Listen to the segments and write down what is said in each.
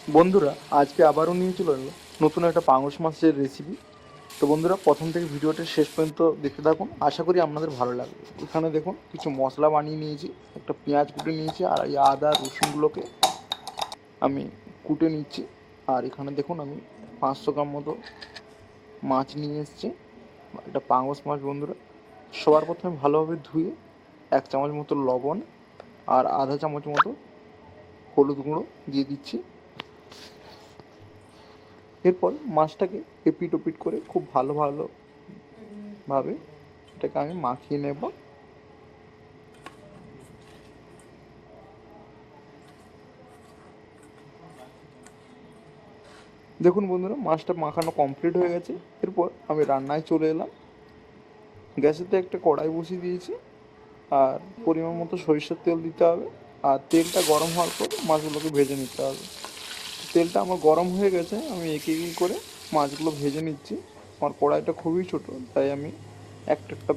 বন্ধুরা আজকে আবারও নিয়ে চলে এলো নতুন একটা পাঙাশ মাছের রেসিপি। তো বন্ধুরা প্রথম থেকে ভিডিওটা শেষ পর্যন্ত দেখতে থাকুন, আশা করি আপনাদের ভালো লাগবে। এখানে দেখুন কিছু মশলা বানিয়ে নিয়েছি, একটা পেঁয়াজ কুটে নিয়েছি, আর এই আদা রসুনগুলোকে আমি কুটে নিচ্ছি। আর এখানে দেখুন আমি 500 গ্রাম মতো মাছ নিয়ে এসেছি, এটা পাঙাশ মাছ। বন্ধুরা সবার প্রথমে ভালোভাবে ধুয়ে 1 চামচ মতো লবণ আর আধা চামচ মতো হলুদ গুঁড়ো দিয়ে দিচ্ছি। এরপর মাছটাকে এপিট ওপিট করে খুব ভাবে এটাকে আমি মাখিয়ে নেব। দেখুন বন্ধুরা মাছটা মাখানো কমপ্লিট হয়ে গেছে। এরপর আমি রান্নায় চলে এলাম। গ্যাসেতে একটা কড়াই বসিয়ে দিয়েছি, আর পরিমাণ মতো সরিষার তেল দিতে হবে। আর তেলটা গরম হওয়ার পর মাছগুলোকে ভেজে নিতে হবে। তেলটা আমার গরম হয়ে গেছে, আমি একে একে করে মাছগুলো ভেজে নিচ্ছি। আমার কড়াইটা খুবই ছোট, তাই আমি একটা একটা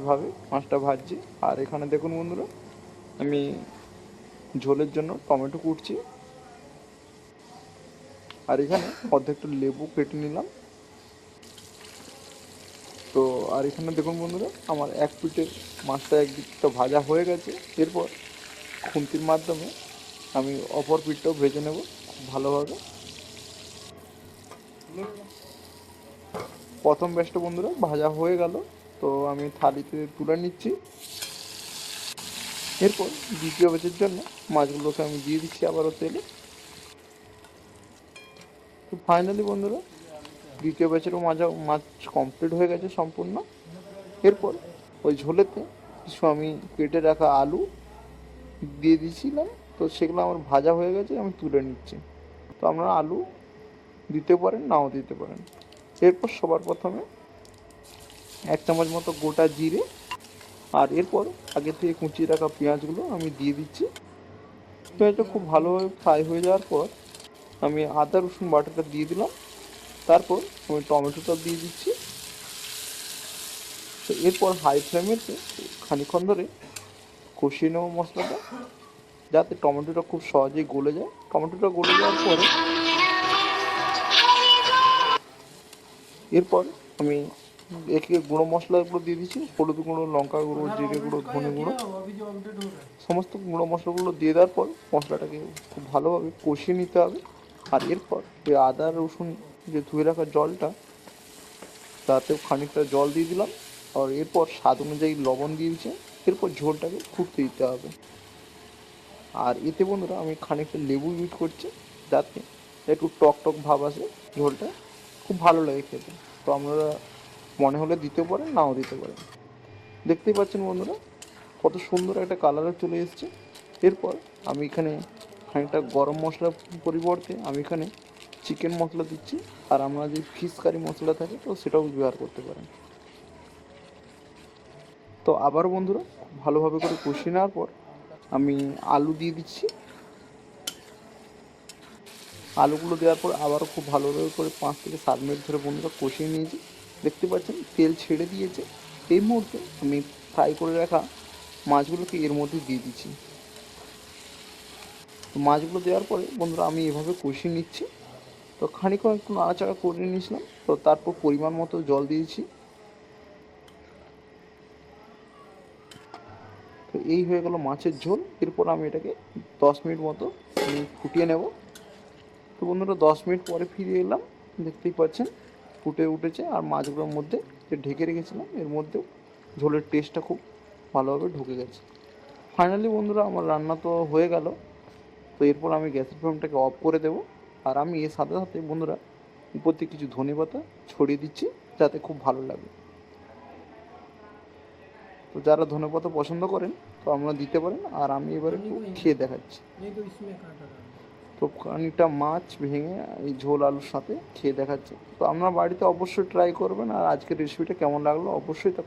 ভাবে মাছটা ভাজছি। আর এখানে দেখুন বন্ধুরা আমি ঝোলের জন্য টমেটো কুটছি, আর এখানে অর্ধেকটা লেবু কেটে নিলাম। তো আর এখানে দেখুন বন্ধুরা আমার এক পিঠের মাছটা একদিকটা ভাজা হয়ে গেছে। এরপর খুন্তির মাধ্যমে আমি অপর পিঠটাও ভেজে নেব খুব ভালোভাবে। প্রথম ব্যাচটা বন্ধুরা ভাজা হয়ে গেল, তো আমি থালিতে তুলে নিচ্ছি। এরপর দ্বিতীয় ব্যাচের জন্য মাছগুলোকে আমি দিয়ে দিচ্ছি আবারও তেলে। তো ফাইনালি বন্ধুরা দ্বিতীয় ব্যাচেরও মাছ কমপ্লিট হয়ে গেছে সম্পূর্ণ। এরপর ওই ঝোলেতে কিছু আমি কেটে রাখা আলু দিয়ে দিয়েছিলাম, তো সেগুলো আমার ভাজা হয়ে গেছে, আমি তুলে নিচ্ছি। তো আপনারা আলু দিতে পারেন, নাও দিতে পারেন। এরপর সবার প্রথমে 1 চামচ মতো গোটা জিরে, আর এরপর আগে থেকে কুচিয়ে রাখা পেঁয়াজগুলো আমি দিয়ে দিচ্ছি। পেঁয়াজটা খুব ভালোভাবে ফ্রাই হয়ে যাওয়ার পর আমি আদা রসুন বাটাটা দিয়ে দিলাম। তারপর আমি টমেটোটা দিয়ে দিচ্ছি। তো এরপর হাই ফ্লেমেতে খানিক্ষণ ধরে কষিয়ে নেবো মশলাটা, যাতে টমেটোটা খুব সহজেই গলে যায়। টমেটোটা গলে যাওয়ার পরে এরপর আমি একে গুঁড়ো মশলাগুলো দিয়ে দিচ্ছি, হলুদ গুঁড়ো, লঙ্কা গুঁড়ো, জিরে গুঁড়ো, ধনে গুঁড়ো, সমস্ত গুঁড়ো মশলাগুলো দিয়ে দেওয়ার পর মশলাটাকে খুব ভালোভাবে কষিয়ে নিতে হবে। আর এরপর ওই আদা রসুন যে ধুয়ে রাখা জলটা, তাতেও খানিকটা জল দিয়ে দিলাম। আর এরপর স্বাদ অনুযায়ী লবণ দিয়ে দিচ্ছি। এরপর ঝোলটাকে ফুটতে দিতে হবে। আর এতে বন্ধুরা আমি খানিকটা লেবু ইউজ করছি, যাতে একটু টক টক ভাব আসে, ঝোলটা খুব ভালো লাগে খেতে। তো আপনারা মনে হলে দিতে পারেন, নাও দিতে পারেন। দেখতেই পাচ্ছেন বন্ধুরা কত সুন্দর একটা কালারও চলে এসছে। এরপর আমি এখানে খানিকটা গরম মশলার পরিবর্তে আমি এখানে চিকেন মশলা দিচ্ছি, আর আমরা যে ফিশ কারি মশলা থাকে তো সেটাও ব্যবহার করতে পারেন। তো আবার বন্ধুরা খুব ভালোভাবে করে কষিয়ে নেওয়ার পর আমি আলু দিয়ে দিচ্ছি। আলুগুলো দেওয়ার পর আবারও খুব ভালোভাবে করে 5 থেকে 7 মিনিট ধরে বন্ধুরা কষিয়ে নিয়েছি। দেখতে পাচ্ছেন তেল ছেড়ে দিয়েছে। এই মুহূর্তে আমি ফ্রাই করে রাখা মাছগুলোকে এর মধ্যে দিয়ে দিচ্ছি। তো মাছগুলো দেওয়ার পরে বন্ধুরা আমি এভাবে কষিয়ে নিচ্ছি। তো খানিকক্ষণ একটু নাড়াচাড়া করে নিয়েছিলাম, তো তারপর পরিমাণ মতো জল দিয়েছি। তো এই হয়ে গেল মাছের ঝোল। এরপর আমি এটাকে 10 মিনিট মতো আমি ফুটিয়ে নেব। তো বন্ধুরা 10 মিনিট পরে ফিরে এলাম, দেখতেই পাচ্ছেন ফুটে উঠেছে। আর মাছগুলোর মধ্যে যে ঢেকে রেখেছিলাম এর মধ্যেও ঝোলের টেস্টটা খুব ভালোভাবে ঢুকে গেছে। ফাইনালি বন্ধুরা আমার রান্না তো হয়ে গেল। তো এরপর আমি গ্যাসের ফ্লেমটাকে অফ করে দেবো। আর আমি এর সাথে সাথে বন্ধুরা উপর থেকে কিছু ধনেপাতা ছড়িয়ে দিচ্ছি, যাতে খুব ভালো লাগে। তো যারা ধনেপাতা পছন্দ করেন তো আপনারা দিতে পারেন। আর আমি এবার একটু খেয়ে দেখাচ্ছি। তো খানিকটা মাছ ভেঙে এই ঝোল আলুর সাথে খেয়ে দেখাচ্ছি। তো আপনার বাড়িতে অবশ্যই ট্রাই করবেন। আর আজকের রেসিপিটা কেমন লাগলো অবশ্যই তা